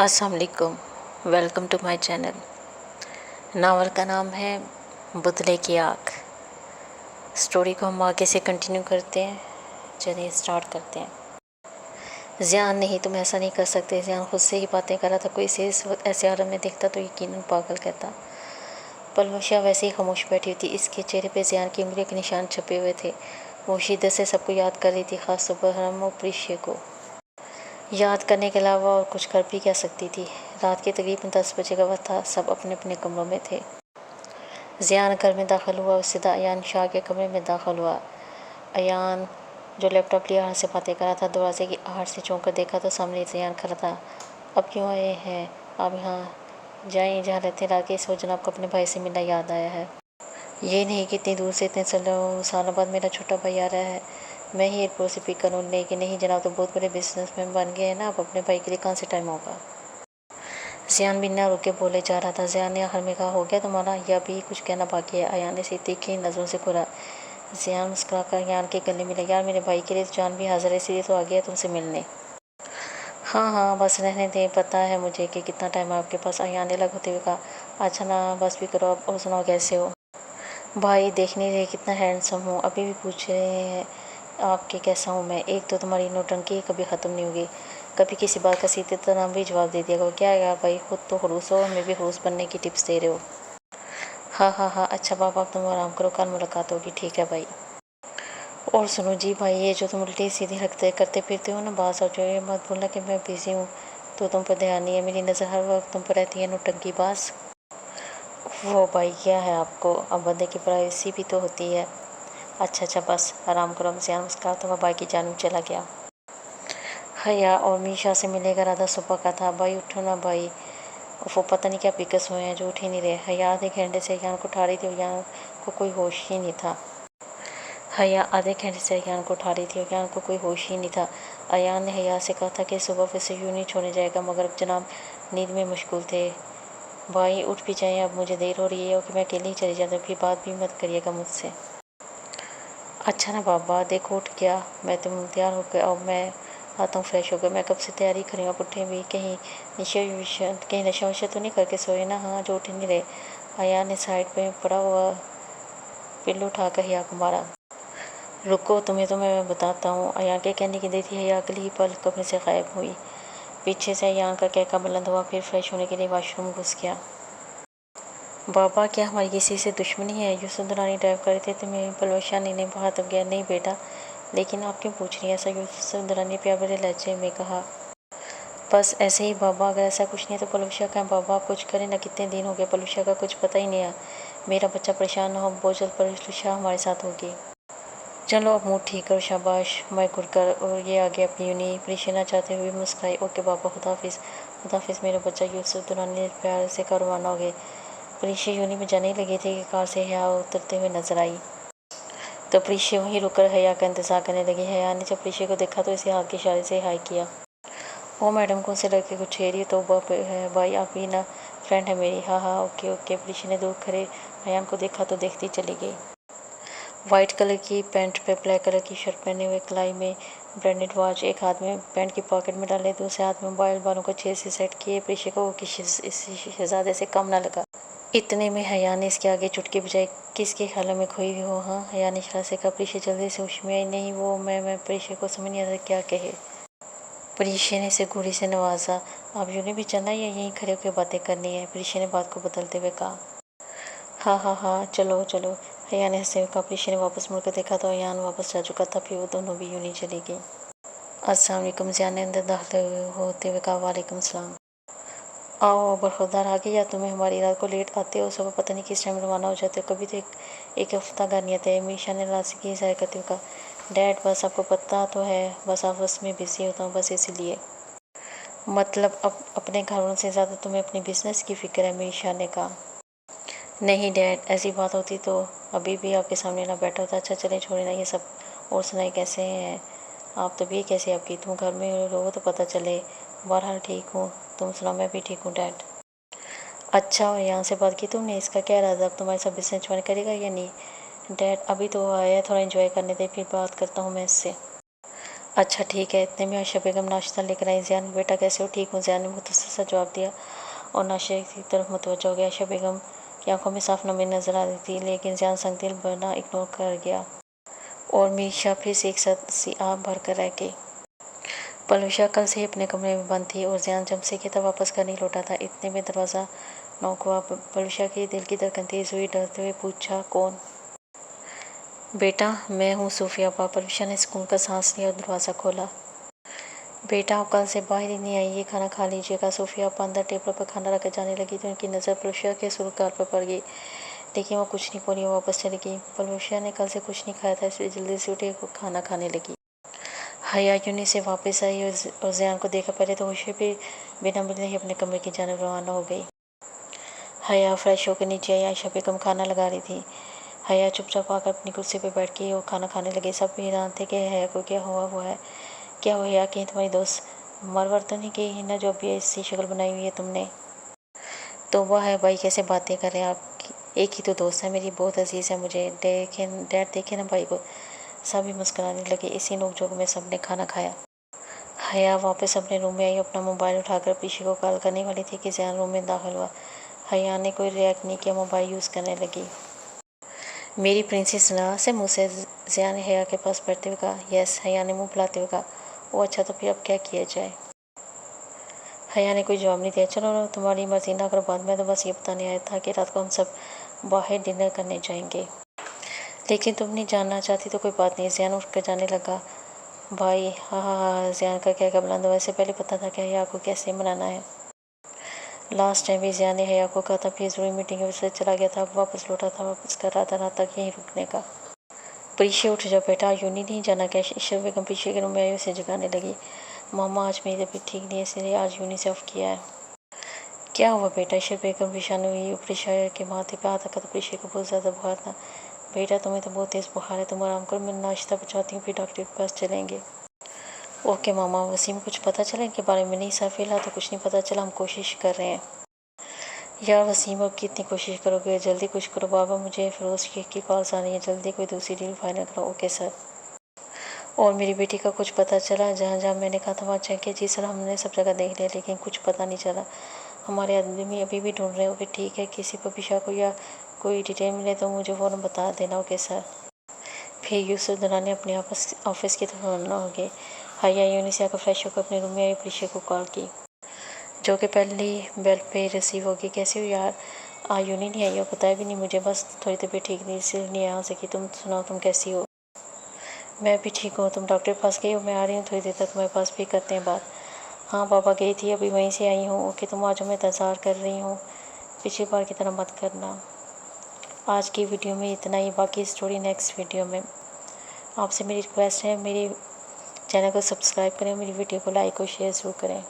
अस्सलाम वालेकुम। Welcome to my channel. Novel का नाम है बुतले की आँख। स्टोरी को हम आगे से कंटिन्यू करते हैं। चलिए स्टार्ट करते हैं। ज़ियान नहीं, तुम ऐसा नहीं कर सकते। ज़ियान खुद से ही बातें कर रहा था। कोई इसे इस वक्त ऐसे हालत में देखता तो यकीनन पागल कहता। पलवशा वैसे ही खामोश बैठी थी। इसके चेहरे पे ज़ियान की उंगलियों के निशान छपे हुए थे। वो शिद्दत से सबको याद कर रही थी, ख़ासतौर पर हरम और प्रीशे को। याद करने के अलावा और कुछ कर भी क्या सकती थी। रात के तकरीबन 10 बजे का वक्त था। सब अपने अपने कमरों में थे। ज़ियान घर में दाखिल हुआ और सीधा अयान शाह के कमरे में दाखिल हुआ। अयान जो लैपटॉप लिया हाथ से बातें कर रहा था, दरवाजे की आहट से चौंक कर देखा तो सामने ज़ियान खड़ा था। अब क्यों आए हैं आप यहाँ? जाएँ जहाँ रहते लाके इस वक्त जनाब को अपने भाई से मिलना याद आया है। ये नहीं कि इतनी दूर से इतने सालों बाद मेरा छोटा भाई आ रहा है, मैं ही एयरपोर्ट से पिक करूँ। लेकिन नहीं जनाब, तो बहुत बड़े बिजनेसमैन बन गए हैं ना, अब अपने भाई के लिए कहाँ से टाइम होगा। ज़ियान बिना रुके बोले जा रहा था। ज़ियान ने आखिर में कहा, हो गया तुम्हारा, या भी कुछ कहना बाकी है? अयान ने तीखी नज़रों से घूरा। ज़ियान मुस्कुरा कर अयान के गले मिला। यार, मेरे भाई के लिए तो जान भी हाजिर है, इसलिए तो आ गया तुमसे मिलने। हाँ हाँ, बस रहने दें, पता है मुझे कि कितना टाइम है आपके पास। अयान ने अलग होते हुए कहा। अच्छा ना, बस भी करो अब। और सुनाओ, कैसे हो? भाई, देख नहीं रहे कितना हैंडसम हूँ? अभी भी पूछ रहे हैं आपके कैसा हूँ मैं? एक तो तुम्हारी नौटंकी कभी ख़त्म नहीं होगी। कभी किसी बात का सीधे तरह भी जवाब दे दिया करो। क्या है यार भाई, खुद तो खड़ूस हो, हमें भी खड़ूस बनने की टिप्स दे रहे हो। हाँ हाँ हाँ, अच्छा बाबा, अब तुम आराम करो, कल मुलाकात होगी, ठीक है भाई। और सुनो जी भाई, ये जो तुम उल्टी सीधी रखते करते फिरते हो ना, बात सोचो, ये मत भूलना कि मैं बिज़ी हूँ तो तुम पर ध्यान नहीं है। मेरी नज़र हर वक्त तुम पर रहती है, नौटंकी बाज। वो भाई, क्या है आपको? अब बंदे की प्राइवेसी भी तो होती है। अच्छा अच्छा, बस आराम करो। ज़ियान मुस्कुराता हुआ भाई की जानिब चला गया। हया और मीशा से मिलने का इरादा सुबह का था। भाई उठो ना भाई, वो पता नहीं क्या पिकस हुए हैं जो उठ ही नहीं रहे। हया आधे घंटे से अयान को उठा रही थी, अयान को कोई होश ही नहीं था। हया आधे घंटे से अयान को उठा रही थी, अयान को कोई होश ही नहीं था। अयान ने हया से कहा था कि सुबह फिर से यूँ नहीं छोड़ने जाएगा, मगर जनाब नींद में मशगूल थे। भाई उठ भी जाएँ, अब मुझे देर हो रही है, और कि मैं अकेली ही चली जाती हूँ, फिर बात भी मत करिएगा मुझसे। अच्छा ना बाबा, देखो उठ गया मैं, तुम तैयार हो गए। अब मैं आता हूँ, फ्रेश हो गया। मैं कब से तैयारी करी, आप उठे भी? कहीं नशा वशा तो नहीं करके सोए ना? हाँ, जो उठ नहीं रहे। अयान ने साइड पे पड़ा हुआ पिल्लू उठाकर हया को मारा। रुको, तुम्हें तो मैं बताता हूँ। अयान के कहने की देर थी, हया अगली ही पल कमरे से गायब हुई। पीछे से अयान का कहका बुलंद हुआ, फिर फ्रेश होने के लिए वॉशरूम घुस गया। बाबा, क्या हमारी किसी से दुश्मनी है? यूसुफ दुरानी ड्राइव कर रहे थे, तुम्हें पलवशा ने बाहर तब गया? नहीं बेटा, लेकिन आप क्यों पूछ रही हैं ऐसा? यूसुफ दुरानी प्यारे लहजे में कहा। बस ऐसे ही बाबा, अगर ऐसा कुछ नहीं है तो पलवशा का है। बाबा आप कुछ करें ना, कितने दिन हो गए, पलवशा का कुछ पता ही नहीं है। मेरा बच्चा परेशान ना हो, बहुत जल्द पलवशा हमारे साथ होगी। चलो अब मूड ठीक करो, शाबाश मैं कर। और ये आ गया अपनी यूनी परेशाना चाहते हुए मुस्कुराई। ओके बाबा, खुदाफिज। खुदाफिज मेरा बच्चा। यूसुफ दुरानी ने प्यार से कार रवाना हो गए। प्रीशा यूनी में जाने लगी थी कि कार से हया उतरते हुए नजर आई, तो प्रीशा वहीं रुककर हया का इंतजार करने लगी। हया ने जब प्रीशा को देखा तो इसे हाथ के इशारे से हाय किया। ओ मैडम, कौन से लड़के को छेड़ी? तो है भाई, आप ही ना, फ्रेंड है मेरी। हाँ हाँ, ओके ओके। प्रीशा ने दूर खड़े हयान को देखा तो देखती चली गई। वाइट कलर की पैंट पे ब्लैक कलर की शर्ट पहने हुए, कलाई में ब्रांडेड वॉच एक हाथ में पैंट की पॉकेट में डाले, दूसरे हाथ में मोबाइल, बालों को 6 से सेट किए। प्रीशा को वो किसी शहजादे से कम ना लगा। इतने में हया ने इसके आगे चुटकी बजाई। किसके ख्यालों में खोई हुई हो? हाँ, हया ने इशारा से कहा। प्रीशा जल्दी से होश में आई। नहीं, वो मैं प्रीशा को समझ नहीं आता क्या कहे। प्रीशा ने इसे घूरी से नवाजा। आप यूँ भी चलना या यहीं खड़े होकर बातें करनी है? प्रीशा ने बात को बदलते हुए कहा। हाँ हाँ हाँ, चलो चलो। हया ने हंसते हुए कहा। प्रीशा ने वापस मुड़कर देखा तो अयान वापस जा चुका था। फिर वो दोनों भी यूँ चली गई। अस्सलाम वालेकुम। ज़ियान ने अंदर दाखिल होते हुए कहा। वालेकुम सलाम। आओ, बरखुरदार आ गई या तुम्हें हमारी रात को लेट आते हो? सुबह पता नहीं किस टाइम रवाना हो जाते हो, कभी तो एक हफ्ता का नियत है। मीशा ने नाराज़गी ज़ाहिर करते हुए कहा। डैड, बस आपको पता तो है, बस आपस में बिज़ी होता हूँ, बस इसीलिए। मतलब अब अपने घर वालों से ज़्यादा तुम्हें अपने बिजनेस की फ़िक्र है? मीशा ने कहा। नहीं डैड, ऐसी बात होती तो अभी भी आपके सामने ना बैठा होता। अच्छा चले, छोड़े ना ये सब। और सुनाई, कैसे हैं आप? तबीयत कैसी है आपकी? तुम घर में रहो तो पता चले। बहरहाल ठीक हूँ, तुम सुनाओ? मैं भी ठीक हूँ डैड। अच्छा, और यहाँ से बात की तुमने? इसका क्या इरादा, अब तुम्हारे साथ बिजनेस ज्वाइन करेगा या नहीं? डैड, अभी तो आया है, थोड़ा एंजॉय करने दे, फिर बात करता हूँ मैं इससे। अच्छा ठीक है। इतने में आयशा बेगम नाश्ता लेकर आई। ज़ियान, बेटा कैसे हो? ठीक हूँ, ज़ियान ने मुख्तसर सा जवाब दिया और नाश्ते की तरफ मुतवज्जो हो गया। आयशा बेगम की आंखों में साफ नमी नजर आ रही थी, लेकिन ज़ियान संगदिल बना इग्नोर कर गया और मीशा फिर से एक साथ सी आह भर कर रह गई। पलूषा कल से ही अपने कमरे में बंद थी और ज़ियान जब से किताब वापस कर नहीं लौटा था। इतने में दरवाज़ा नॉक हुआ। पलूषा की दिल की धड़कन तेज हुई। डरते हुए पूछा, कौन? बेटा, मैं हूँ सूफिया। पलूषा ने सुकून का सांस लिया और दरवाज़ा खोला। बेटा, आप कल से बाहर ही नहीं आई, ये खाना खा लीजिएगा। सूफिया आप अंदर टेबल पर खाना रख जाने लगी तो उनकी नज़र पलूषा के सुरगार पर पड़ गई, लेकिन वो कुछ नहीं बोली, वो वापस चली गई। पलूषा ने कल से कुछ नहीं खाया था, इसलिए जल्दी से उठी खाना खाने लगी। हया यूनी से वापस आई और ज़ियान को देखा। पहले तो खुशी भी बिना मिलने ही अपने कमरे की जानब रवाना हो गई। हया फ्रेश होकर नीचे आई। आयशा बेगम खाना लगा रही थी। हया चुपचाप आकर अपनी कुर्सी पर बैठ गई और खाना खाने लगे। सब हैरान थे कि हया को क्या हुआ है। क्या हुआ हया? कहीं तुम्हारी दोस्त मरवर तो नहीं गई है ना, जो अभी ऐसी शक्ल बनाई हुई है तुमने? तो वह है भाई, कैसे बातें कर रहे हैं आप? एक ही तो दोस्त है मेरी, बहुत अजीज़ है मुझे। डैड देखे ना भाई को। सभी मुस्कुराने लगे। इसी नोक-झोंक में सबने खाना खाया। हया वापस अपने रूम में आई। अपना मोबाइल उठाकर पीछे को कॉल करने वाली थी कि ज़ियान रूम में दाखिल हुआ। हया ने कोई रिएक्ट नहीं किया, मोबाइल यूज़ करने लगी। मेरी प्रिंसेस ना से मुँह से ज़ियान ने हया के पास बैठते हुए कहा। यस, हया ने मुँह फुलाते हुए कहा। ओ अच्छा, तो फिर अब क्या किया जाए? हया ने कोई जवाब नहीं दिया। चलो तुम्हारी मर्जी, ना करो बात। मैं तो बस ये बताने आया था कि रात को हम सब बाहर डिनर करने जाएंगे। लेकिन तुम नहीं जानना चाहती तो कोई बात नहीं। ज़ियान उठ कर जाने लगा। भाई हाँ हाँ हाँ, ज़ियान का क्या बुलंद हुआ। इससे पहले पता था कि हया को कैसे मनाना है। लास्ट टाइम भी ज़ियान ने हया को कहा था फिर ज़रूरी मीटिंग की वजह से चला गया था। अब वापस लौटा था, वापस कर रहा था रात तक यहीं रुकने का। पीछे उठ जाओ बेटा, यूनी नहीं जाना क्या? ईशा बेगम पीछे के रूम में आई, उसे जगाने लगी। मामा आज मेरी तबीयत ठीक नहीं है, इसलिए आज यूनी से ऑफ किया है। क्या हुआ बेटा? ईशा बेगम परेशान हुई। प्रीशा के माथे पे हाथ रखा तो प्रीशा को बहुत ज़्यादा बुखार था। बेटा तुम्हें तो बहुत तेज़ बुखार है, तुम आराम करो, मैं नाश्ता पहुँचाती हूँ, फिर डॉक्टर के पास चलेंगे। ओके मामा। वसीम, कुछ पता चला इनके बारे में? नहीं सर, फिलहाल तो कुछ नहीं पता चला, हम कोशिश कर रहे हैं। यार वसीम, अब कितनी कोशिश करोगे? जल्दी कुछ करो। बाबा, मुझे फिरोज़ की कॉल्स आ रही है, जल्दी कोई दूसरी डील फाइनल करो। Okay sir. और मेरी बेटी का कुछ पता चला? जहाँ जहाँ मैंने कहा था वहाँ चेक किया। जी सर, हमने सब जगह देख लिया, लेकिन कुछ पता नहीं चला। हमारे आदमी अभी भी ढूंढ रहे हो। ओके ठीक है, किसी पर भी शक हो या कोई डिटेल मिले तो मुझे फ़ौरन बता देना। Okay sir. फिर यूसुफ दलाल ने अपने ऑफिस की तरफ रवाना हो गए। हया यूनी से आकर फ्रेश होकर अपने रूम में आई। प्रीशा को कॉल की, जो कि पहली बेल पे रिसीव होगी। कैसी हो यार? यूनी नहीं आई हो? बताया भी नहीं मुझे, बस थोड़ी तबीयत ठीक नहीं इसलिए नहीं आ सकी। तुम सुनाओ, तुम कैसी हो? मैं भी ठीक हूँ। तुम डॉक्टर के पास गई हो? मैं आ रही हूँ थोड़ी देर तक, तुम्हारे पास भी करते हैं बात। हाँ पापा, गई थी, अभी वहीं से आई हूँ। ओके तुम आ जाओ, मैं इंतज़ार कर रही हूँ। पिछली बार की तरह मत करना। आज की वीडियो में इतना ही, बाकी स्टोरी नेक्स्ट वीडियो में। आपसे मेरी रिक्वेस्ट है, मेरी चैनल को सब्सक्राइब करें, मेरी वीडियो को लाइक और शेयर ज़रूर करें।